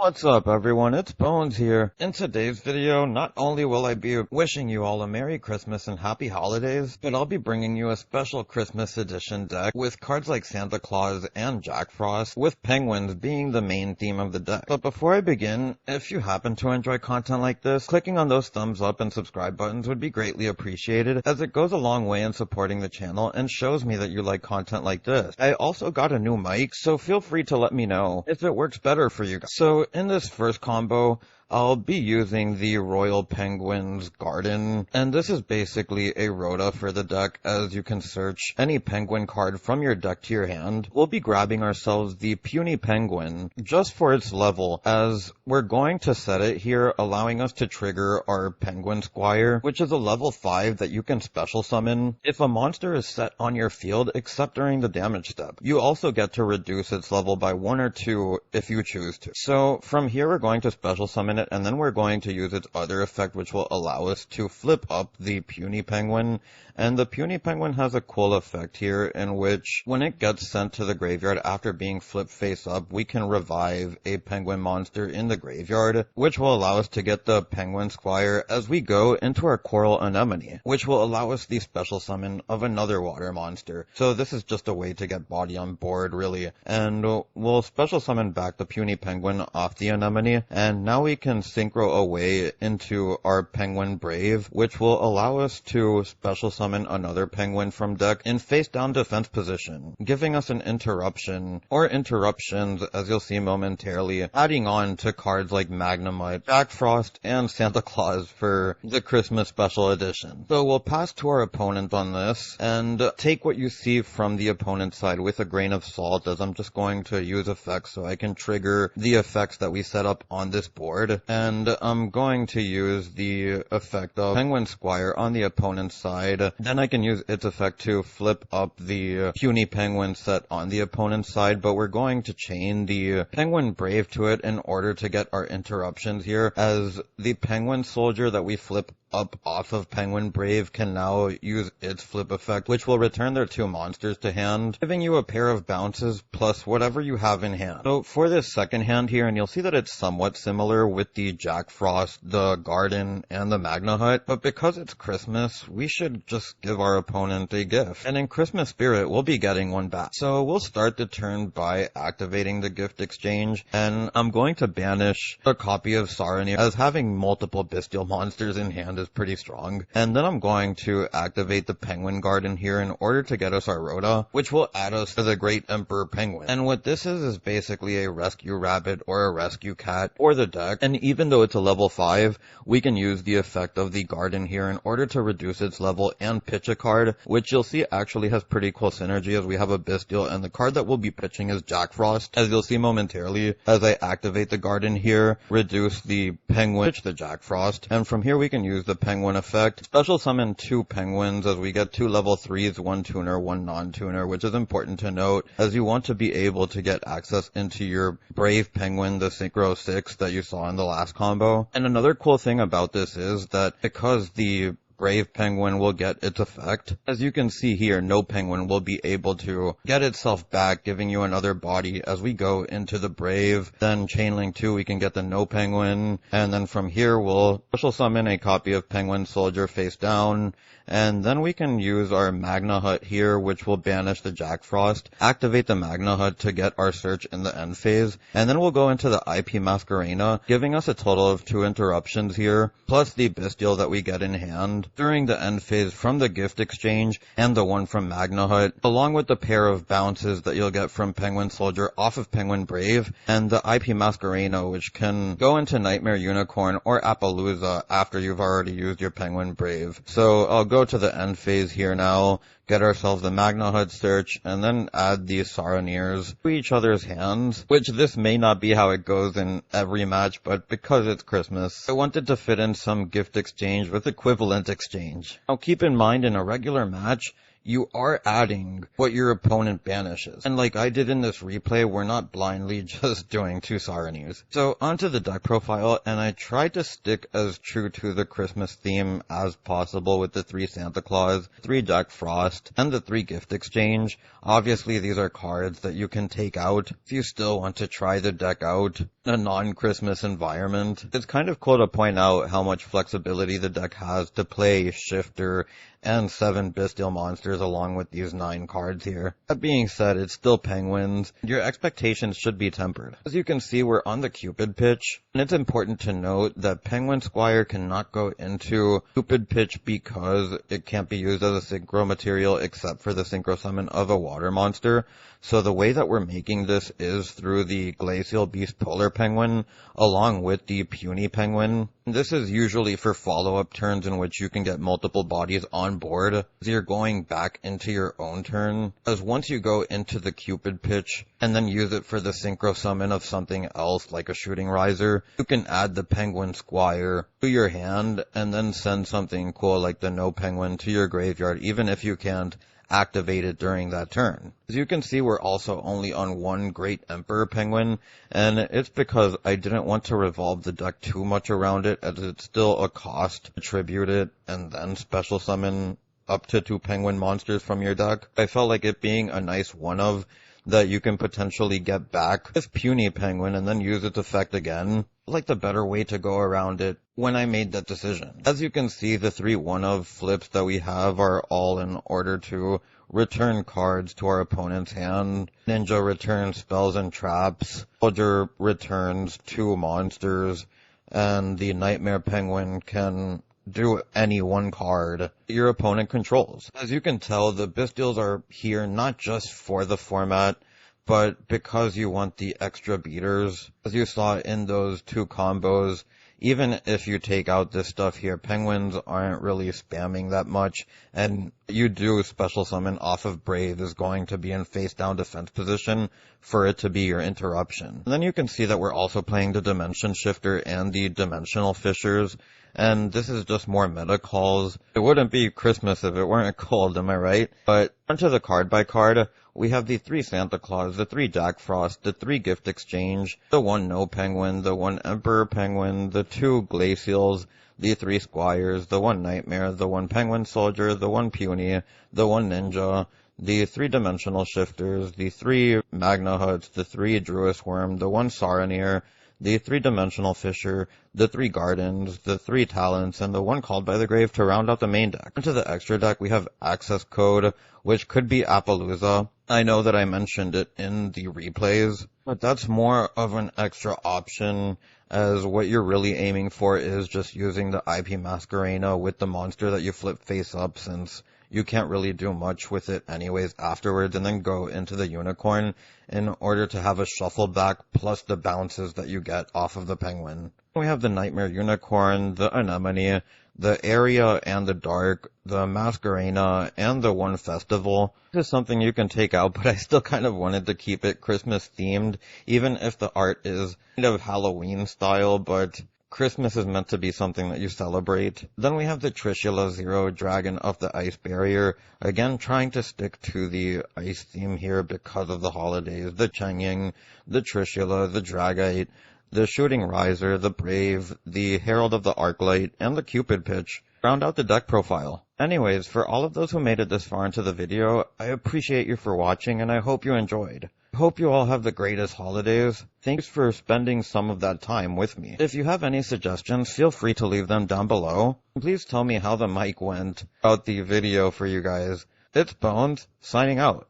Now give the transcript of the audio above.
What's up everyone, it's Bones here. In today's video, not only will I be wishing you all a Merry Christmas and Happy Holidays, but I'll be bringing you a special Christmas edition deck with cards like Santa Claus and Jack Frost, with penguins being the main theme of the deck. But before I begin, if you happen to enjoy content like this, clicking on those thumbs up and subscribe buttons would be greatly appreciated, as it goes a long way in supporting the channel and shows me that you like content like this. I also got a new mic, so feel free to let me know if it works better for you guys. So in this first combo, I'll be using the Royal Penguin's Garden, and this is basically a rota for the deck, as you can search any penguin card from your deck to your hand. We'll be grabbing ourselves the Puny Penguin, just for its level, as we're going to set it here, allowing us to trigger our Penguin Squire, which is a level 5 that you can special summon if a monster is set on your field, except during the damage step. You also get to reduce its level by 1 or 2 if you choose to. So from here we're going to special summon it, and then we're going to use its other effect, which will allow us to flip up the Puny Penguin. And the Puny Penguin has a cool effect here, in which when it gets sent to the graveyard after being flipped face up, we can revive a penguin monster in the graveyard, which will allow us to get the Penguin Squire as we go into our Coral Anemone, which will allow us the special summon of another water monster. So this is just a way to get body on board, really. And we'll special summon back the Puny Penguin off the Anemone, and now we can synchro away into our Penguin Brave, which will allow us to special summon another penguin from deck in face down defense position, giving us an interruption, or interruptions as you'll see momentarily, adding on to cards like Magnemite, Jack Frost, and Santa Claus for the Christmas special edition. So we'll pass to our opponent on this, and take what you see from the opponent's side with a grain of salt, as I'm just going to use effects so I can trigger the effects that we set up on this board. And I'm going to use the effect of Penguin Squire on the opponent's side. Then I can use its effect to flip up the Puny Penguin set on the opponent's side, but we're going to chain the Penguin Brave to it in order to get our interruptions here, as the Penguin Soldier that we flip up off of Penguin Brave can now use its flip effect, which will return their 2 monsters to hand, giving you a pair of bounces plus whatever you have in hand. So for this second hand here, and you'll see that it's somewhat similar with the Jack Frost, the Garden, and the Magna Hut, but because it's Christmas, we should just give our opponent a gift. And in Christmas spirit, we'll be getting one back. So we'll start the turn by activating the gift exchange, and I'm going to banish a copy of Saronir, as having multiple bestial monsters in hand is pretty strong. And then I'm going to activate the Penguin Garden here in order to get us our Rhoda, which will add us to the Great Emperor Penguin. And what this is basically a rescue rabbit or a rescue cat for the deck. And even though it's a level 5, we can use the effect of the Garden here in order to reduce its level and pitch a card, which you'll see actually has pretty cool synergy, as we have a bestial, and the card that we'll be pitching is Jack Frost, as you'll see momentarily as I activate the Garden here, reduce the Penguin, pitch the Jack Frost, and from here we can use the Penguin effect, special summon 2 penguins, as we get 2 level 3s, 1 tuner, 1 non-tuner, which is important to note, as you want to be able to get access into your Brave Penguin, the Synchro 6 that you saw in the last combo. And another cool thing about this is that because the Brave Penguin will get its effect, as you can see here, no penguin will be able to get itself back, giving you another body as we go into the Brave. Then Chainlink 2, we can get the no penguin, and then from here we'll special summon a copy of Penguin Soldier face down, and then we can use our Magna Hut here, which will banish the Jack Frost, activate the Magna Hut to get our search in the end phase, and then we'll go into the IP Masquerena, giving us a total of 2 interruptions here, plus the bestial that we get in hand during the end phase from the gift exchange, and the one from Magna Hut, along with the pair of bounces that you'll get from Penguin Soldier off of Penguin Brave, and the IP Masquerena, which can go into Nightmare Unicorn or Appaloosa after you've already used your Penguin Brave. So I'll go to the end phase here now, get ourselves the Magna Hut search, and then add these Saronirs to each other's hands, which this may not be how it goes in every match, but because it's Christmas, I wanted to fit in some gift exchange with equivalent exchange. Now keep in mind, in a regular match, you are adding what your opponent banishes. And like I did in this replay, we're not blindly just doing 2 Saranies. So onto the deck profile, and I tried to stick as true to the Christmas theme as possible with the 3 Santa Claus, 3 Jack Frost, and the 3 Gift Exchange. Obviously, these are cards that you can take out if you still want to try the deck out in a non-Christmas environment. It's kind of cool to point out how much flexibility the deck has to play Shifter and 7 Bestial Monsters along with these 9 cards here. That being said, it's still Penguins. Your expectations should be tempered. As you can see, we're on the Cupid pitch, and it's important to note that Penguin Squire cannot go into Cupid pitch because it can't be used as a synchro material except for the synchro summon of a water monster. So the way that we're making this is through the Glacial Beast Polar Penguin along with the Puny Penguin. This is usually for follow-up turns in which you can get multiple bodies on board as you're going back into your own turn. As once you go into the Cupid pitch and then use it for the synchro summon of something else like a Shooting Riser, you can add the Penguin Squire to your hand and then send something cool like the No Penguin to your graveyard even if you can't activate it during that turn. As you can see, we're also only on 1 Great Emperor Penguin, and it's because I didn't want to revolve the deck too much around it, as it's still a cost to tribute it and then special summon up to 2 Penguin monsters from your deck. I felt like it being a nice one-of that you can potentially get back with Puny Penguin and then use its effect again. Like the better way to go around it when I made that decision. As you can see, the 3 one-of flips that we have are all in order to return cards to our opponent's hand. Ninja returns spells and traps. Soldier returns 2 monsters. And the Nightmare Penguin can do any 1 card your opponent controls. As you can tell, the Bestials are here not just for the format, but because you want the extra beaters. As you saw in those 2 combos, even if you take out this stuff here, Penguins aren't really spamming that much, and you do special summon off of Brave is going to be in face down defense position for it to be your interruption. And then you can see that we're also playing the Dimension Shifter and the Dimensional Fishers, and this is just more meta calls. It wouldn't be Christmas if it weren't cold, am I right? But onto the card by card, we have the 3 Santa Claus, the 3 Jack Frost, the 3 Gift Exchange, the 1 No Penguin, the 1 Emperor Penguin, the 2 Glacials, the 3 Squires, the 1 Nightmare, the 1 Penguin Soldier, the 1 Puny, the 1 Ninja, the 3 Dimensional Shifters, the 3 Magna Huts, the 3 Druis Worm, the 1 Saronir, the 3-dimensional Fisher, the 3 Gardens, the 3 Talents, and the 1 Called by the Grave to round out the main deck. Into the extra deck, we have Access Code, which could be Appaloosa. I know that I mentioned it in the replays, but that's more of an extra option, as what you're really aiming for is just using the IP Masquerena with the monster that you flip face up, since you can't really do much with it anyways afterwards, and then go into the Unicorn in order to have a shuffle back plus the bounces that you get off of the Penguin. We have the Nightmare Unicorn, the Anemone, the Area and the Dark, the Masquerena, and the 1 Festival. This is something you can take out, but I still kind of wanted to keep it Christmas themed, even if the art is kind of Halloween style, but Christmas is meant to be something that you celebrate. Then we have the Trishula Zero Dragon of the Ice Barrier. Again, trying to stick to the ice theme here because of the holidays. The Chengying, the Trishula, the Dragite, the Shooting Riser, the Brave, the Herald of the Arclight, and the Cupid Pitch round out the deck profile. Anyways, for all of those who made it this far into the video, I appreciate you for watching, and I hope you enjoyed. I hope you all have the greatest holidays. Thanks for spending some of that time with me. If you have any suggestions, feel free to leave them down below. Please tell me how the mic went out the video for you guys. It's Bones, signing out.